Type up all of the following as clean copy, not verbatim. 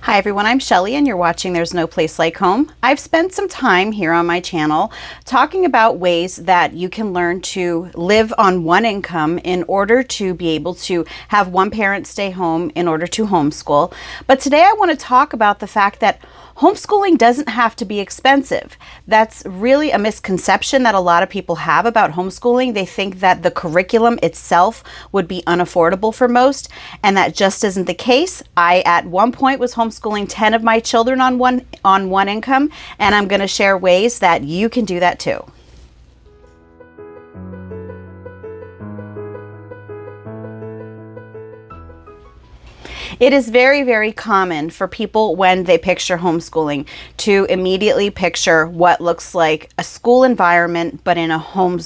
Hi everyone, I'm Shelly and you're watching There's No Place Like Home. I've spent some time here on my channel talking about ways that you can learn to live on one income in order to be able to have one parent stay home in order to homeschool. But today I want to talk about the fact that homeschooling doesn't have to be expensive. That's really a misconception that a lot of people have about homeschooling. They think that the curriculum itself would be unaffordable for most, and that just isn't the case. I at one point was homeschooling 10 of my children on one income, and I'm going to share ways that you can do that too. It is very, very common for people when they picture homeschooling to immediately picture what looks like a school environment, but in a home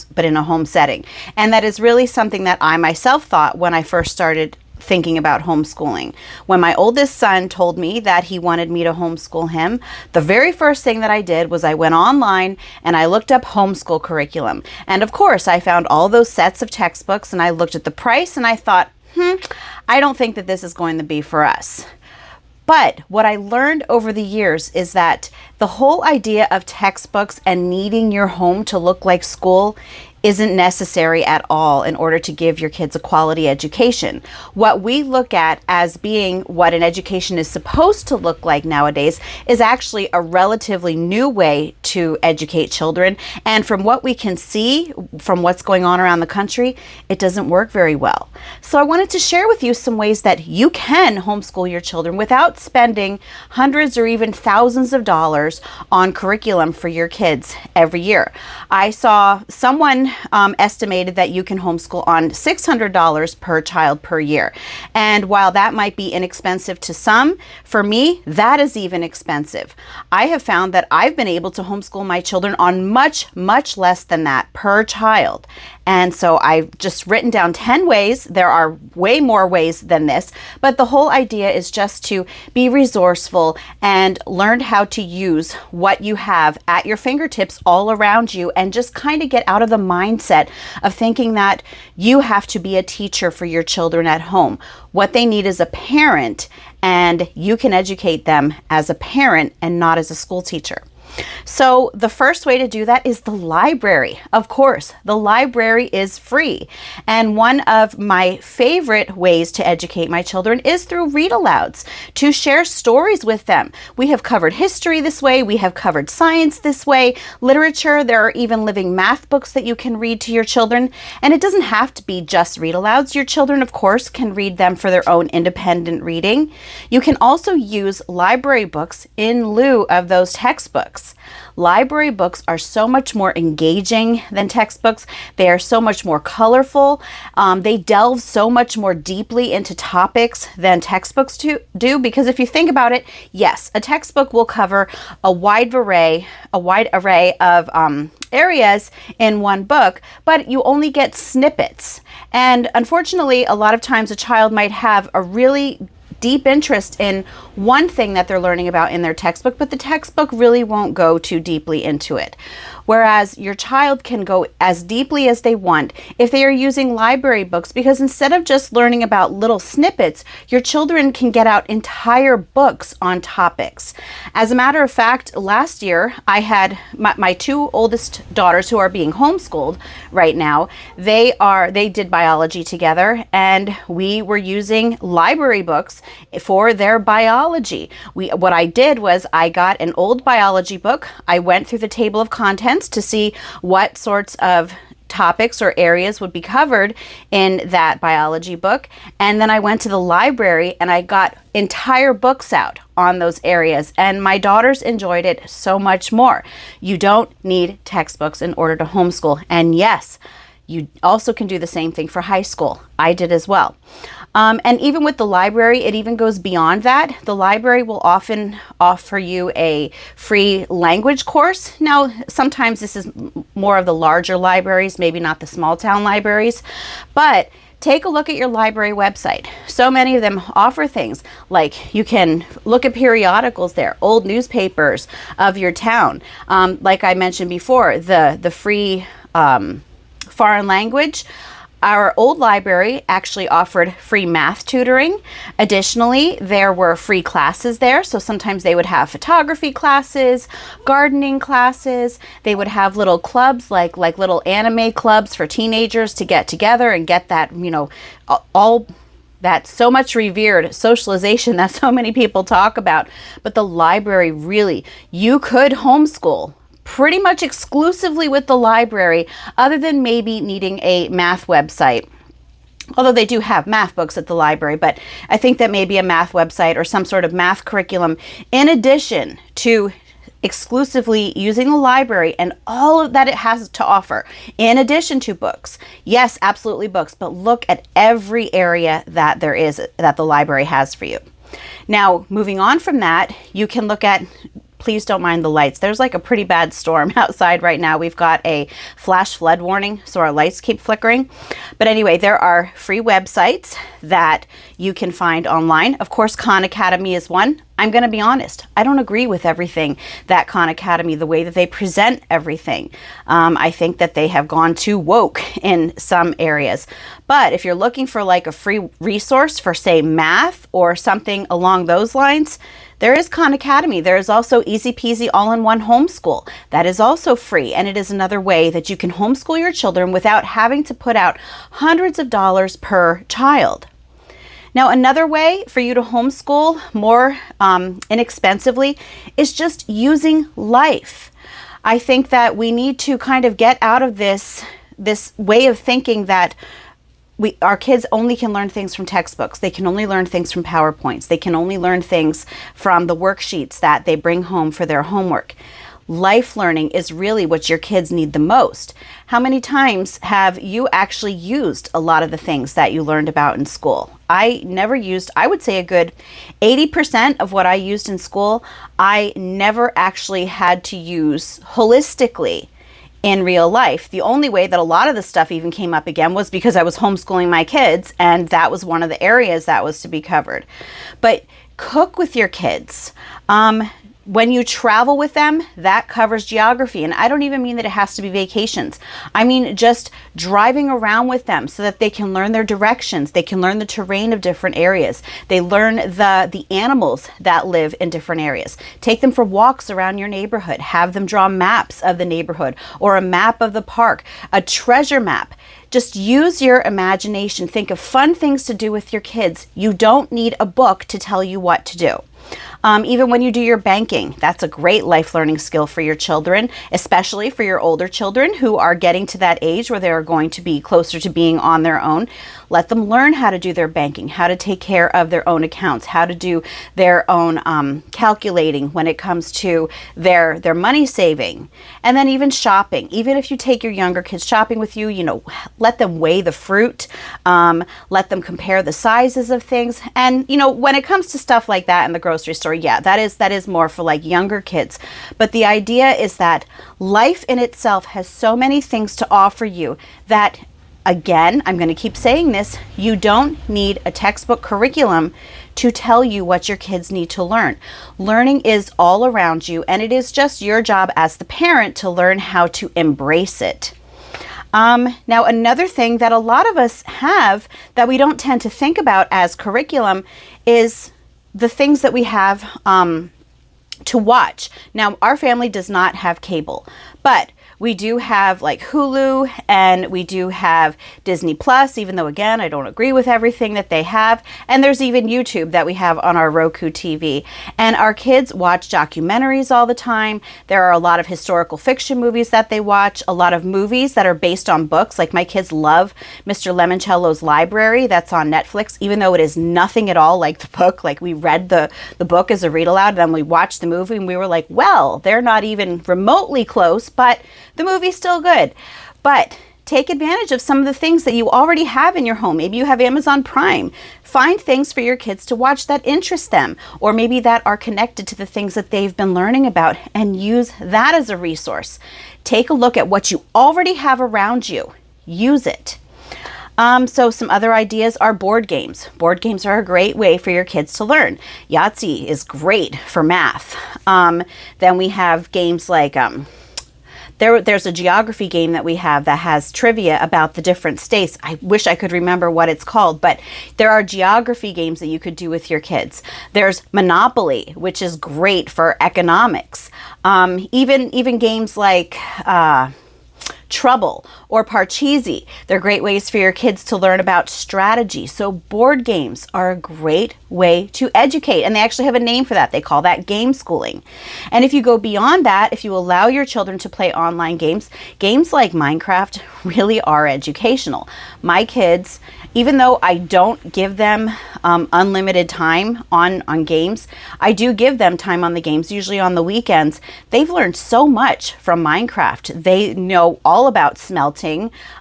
setting. And that is really something that I myself thought when I first started thinking about homeschooling. When my oldest son told me that he wanted me to homeschool him, the very first thing that I did was I went online and I looked up homeschool curriculum. And of course, I found all those sets of textbooks and I looked at the price and I thought, I don't think that this is going to be for us. But what I learned over the years is that the whole idea of textbooks and needing your home to look like school isn't necessary at all in order to give your kids a quality education. What we look at as being what an education is supposed to look like nowadays is actually a relatively new way to educate children. And from what we can see from what's going on around the country, it doesn't work very well. So I wanted to share with you some ways that you can homeschool your children without spending hundreds or even thousands of dollars on curriculum for your kids every year. I saw someone estimated that you can homeschool on $600 per child per year. And while that might be inexpensive to some, for me, that is even expensive. I have found that I've been able to homeschool my children on much, much less than that per child. And so I've just written down 10 ways. There are way more ways than this, but the whole idea is just to be resourceful and learn how to use what you have at your fingertips all around you and just kind of get out of the mindset of thinking that you have to be a teacher for your children at home. What they need is a parent, and you can educate them as a parent and not as a school teacher. So the first way to do that is the library. Of course, the library is free. And one of my favorite ways to educate my children is through read-alouds, to share stories with them. We have covered history this way. We have covered science this way, literature. There are even living math books that you can read to your children. And it doesn't have to be just read-alouds. Your children, of course, can read them for their own independent reading. You can also use library books in lieu of those textbooks. Library books are so much more engaging than textbooks. They are so much more colorful. They delve so much more deeply into topics than textbooks do. Because if you think about it, yes, a textbook will cover a wide array of areas in one book, but you only get snippets. And unfortunately, a lot of times a child might have a really deep interest in one thing that they're learning about in their textbook, but the textbook really won't go too deeply into it. Whereas your child can go as deeply as they want if they are using library books, because instead of just learning about little snippets, your children can get out entire books on topics. As a matter of fact, last year I had my two oldest daughters who are being homeschooled right now. They did biology together, and we were using library books for their biology. What I did was I got an old biology book. I went through the table of contents to see what sorts of topics or areas would be covered in that biology book. And then I went to the library and I got entire books out on those areas. And my daughters enjoyed it so much more. You don't need textbooks in order to homeschool. And yes, you also can do the same thing for high school. I did as well. And even with the library, it even goes beyond that. The library will often offer you a free language course. Now, sometimes this is more of the larger libraries, maybe not the small town libraries, but take a look at your library website. So many of them offer things like you can look at periodicals there, old newspapers of your town. Like I mentioned before, the free foreign language. Our old library actually offered free math tutoring. Additionally, there were free classes there. So sometimes they would have photography classes, gardening classes. They would have little clubs like little anime clubs for teenagers to get together and get that, all that so much revered socialization that so many people talk about. But the library, really, you could homeschool pretty much exclusively with the library, other than maybe needing a math website. Although they do have math books at the library, but I think that maybe a math website or some sort of math curriculum, in addition to exclusively using the library and all of that it has to offer, in addition to books. Yes, absolutely books, but look at every area that there is, that the library has for you. Now, moving on from that, you can look at, please don't mind the lights. There's like a pretty bad storm outside right now. We've got a flash flood warning, so our lights keep flickering. But anyway, there are free websites that you can find online. Of course, Khan Academy is one. I'm going to be honest, I don't agree with everything that Khan Academy, the way that they present everything. I think that they have gone too woke in some areas. But if you're looking for like a free resource for, say, math or something along those lines, there is Khan Academy. There is also Easy Peasy All-in-One Homeschool. That is also free, and it is another way that you can homeschool your children without having to put out hundreds of dollars per child. Now, another way for you to homeschool more inexpensively is just using Life. I think that we need to kind of get out of this way of thinking that our kids only can learn things from textbooks. They can only learn things from PowerPoints. They can only learn things from the worksheets that they bring home for their homework. Life learning is really what your kids need the most. How many times have you actually used a lot of the things that you learned about in school? I never used, I would say a good 80% of what I used in school, I never actually had to use holistically in real life. The only way that a lot of the stuff even came up again was because I was homeschooling my kids, and that was one of the areas that was to be covered. But cook with your kids. When you travel with them, that covers geography. And I don't even mean that it has to be vacations. I mean just driving around with them so that they can learn their directions. They can learn the terrain of different areas. They learn the animals that live in different areas. Take them for walks around your neighborhood. Have them draw maps of the neighborhood or a map of the park, a treasure map. Just use your imagination. Think of fun things to do with your kids. You don't need a book to tell you what to do. Even when you do your banking, that's a great life learning skill for your children, especially for your older children who are getting to that age where they are going to be closer to being on their own. Let them learn how to do their banking, how to take care of their own accounts, how to do their own calculating when it comes to their money saving. And then even shopping. Even if you take your younger kids shopping with you, let them weigh the fruit, let them compare the sizes of things. And, when it comes to stuff like that in the grocery store, yeah, that is more for like younger kids. But the idea is that life in itself has so many things to offer you that, again, I'm going to keep saying this, you don't need a textbook curriculum to tell you what your kids need to learn. Learning is all around you, and it is just your job as the parent to learn how to embrace it. Now, another thing that a lot of us have that we don't tend to think about as curriculum is the things that we have to watch. Now, our family does not have cable, but we do have like Hulu, and we do have Disney Plus, even though, again, I don't agree with everything that they have. And there's even YouTube that we have on our Roku TV. And our kids watch documentaries all the time. There are a lot of historical fiction movies that they watch, a lot of movies that are based on books. Like my kids love Mr. Lemoncello's Library. That's on Netflix, even though it is nothing at all like the book. Like we read the book as a read aloud, then we watched the movie and we were like, well, they're not even remotely close, but the movie's still good. But take advantage of some of the things that you already have in your home. Maybe you have Amazon Prime. Find things for your kids to watch that interest them, or maybe that are connected to the things that they've been learning about, and use that as a resource. Take a look at what you already have around you. Use it. So some other ideas are board games. Board games are a great way for your kids to learn. Yahtzee is great for math. Then we have games like There's a geography game that we have that has trivia about the different states. I wish I could remember what it's called, but there are geography games that you could do with your kids. There's Monopoly, which is great for economics. Even games like Trouble or Parcheesi. They're great ways for your kids to learn about strategy. So board games are a great way to educate, and they actually have a name for that. They call that game schooling. And if you go beyond that, if you allow your children to play online games, games like Minecraft really are educational. My kids, even though I don't give them unlimited time on games, I do give them time on the games, usually on the weekends. They've learned so much from Minecraft. They know all about smelting.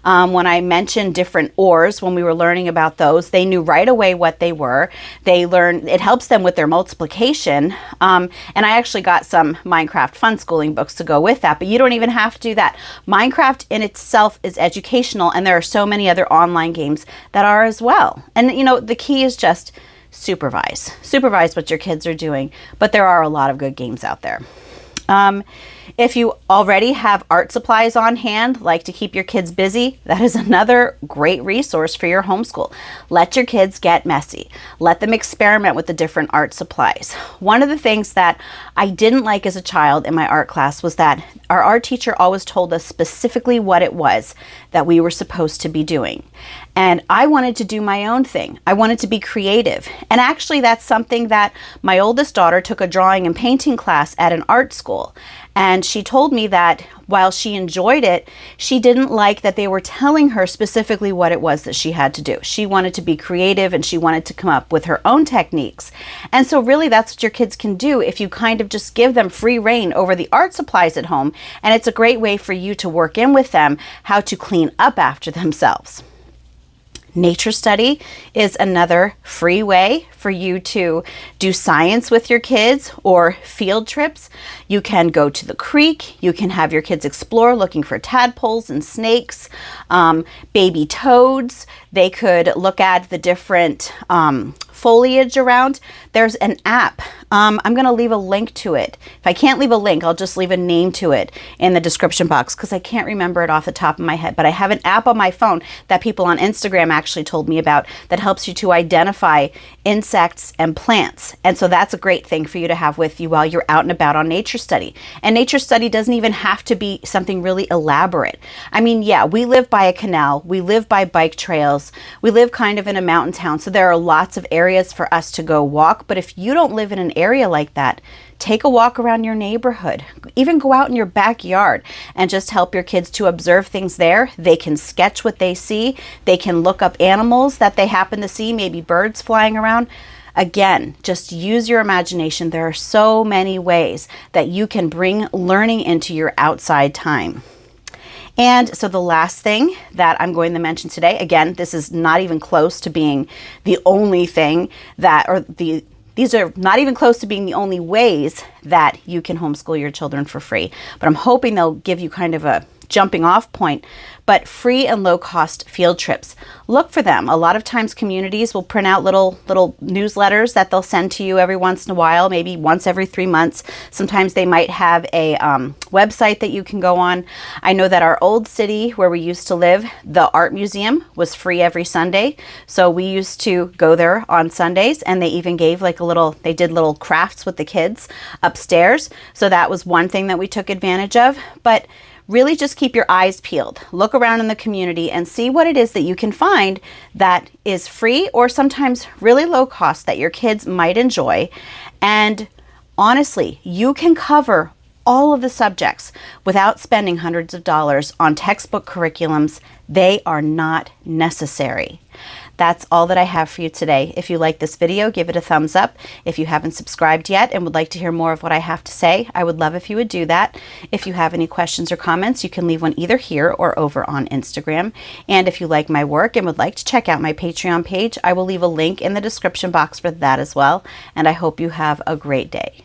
When I mentioned different ores, when we were learning about those, they knew right away what they were. They learned, it helps them with their multiplication. And I actually got some Minecraft fun schooling books to go with that, but you don't even have to do that. Minecraft in itself is educational, and there are so many other online games that are as well. And you know, the key is just supervise what your kids are doing, but there are a lot of good games out there. If you already have art supplies on hand, like to keep your kids busy, that is another great resource for your homeschool. Let your kids get messy. Let them experiment with the different art supplies. One of the things that I didn't like as a child in my art class was that our art teacher always told us specifically what it was that we were supposed to be doing. And I wanted to do my own thing. I wanted to be creative. And actually, that's something that my oldest daughter took a drawing and painting class at an art school. And she told me that while she enjoyed it, she didn't like that they were telling her specifically what it was that she had to do. She wanted to be creative, and she wanted to come up with her own techniques. And so really, that's what your kids can do if you kind of just give them free rein over the art supplies at home. And it's a great way for you to work in with them how to clean up after themselves. Nature study is another free way for you to do science with your kids, or field trips. You can go to the creek. You can have your kids explore looking for tadpoles and snakes, baby toads. They could look at the different foliage around. There's an app. I'm going to leave a link to it. If I can't leave a link, I'll just leave a name to it in the description box, because I can't remember it off the top of my head. But I have an app on my phone that people on Instagram actually told me about that helps you to identify insects and plants. And so that's a great thing for you to have with you while you're out and about on nature study. And nature study doesn't even have to be something really elaborate. I mean, yeah, we live by a canal. We live by bike trails. We live kind of in a mountain town. So there are lots of areas for us to go walk. But if you don't live in an area like that, take a walk around your neighborhood. Even go out in your backyard and just help your kids to observe things there. They can sketch what they see. They can look up animals that they happen to see, maybe birds flying around. Again, just use your imagination. There are so many ways that you can bring learning into your outside time. And so the last thing that I'm going to mention today, again, this is not even close to being the only thing that, these are not even close to being the only ways that you can homeschool your children for free. But I'm hoping they'll give you kind of a jumping off point. But free and low cost field trips, look for them. A lot of times communities will print out little newsletters that they'll send to you every once in a while, maybe once every 3 months. Sometimes they might have a website that you can go on. I know that our old city where we used to live, the art museum was free every Sunday. So we used to go there on Sundays, and they even gave like they did little crafts with the kids upstairs. So that was one thing that we took advantage of. But really just keep your eyes peeled. Look around in the community and see what it is that you can find that is free or sometimes really low cost that your kids might enjoy. And honestly, you can cover all of the subjects without spending hundreds of dollars on textbook curriculums. They are not necessary. That's all that I have for you today. If you like this video, give it a thumbs up. If you haven't subscribed yet and would like to hear more of what I have to say, I would love if you would do that. If you have any questions or comments, you can leave one either here or over on Instagram. And if you like my work and would like to check out my Patreon page, I will leave a link in the description box for that as well. And I hope you have a great day.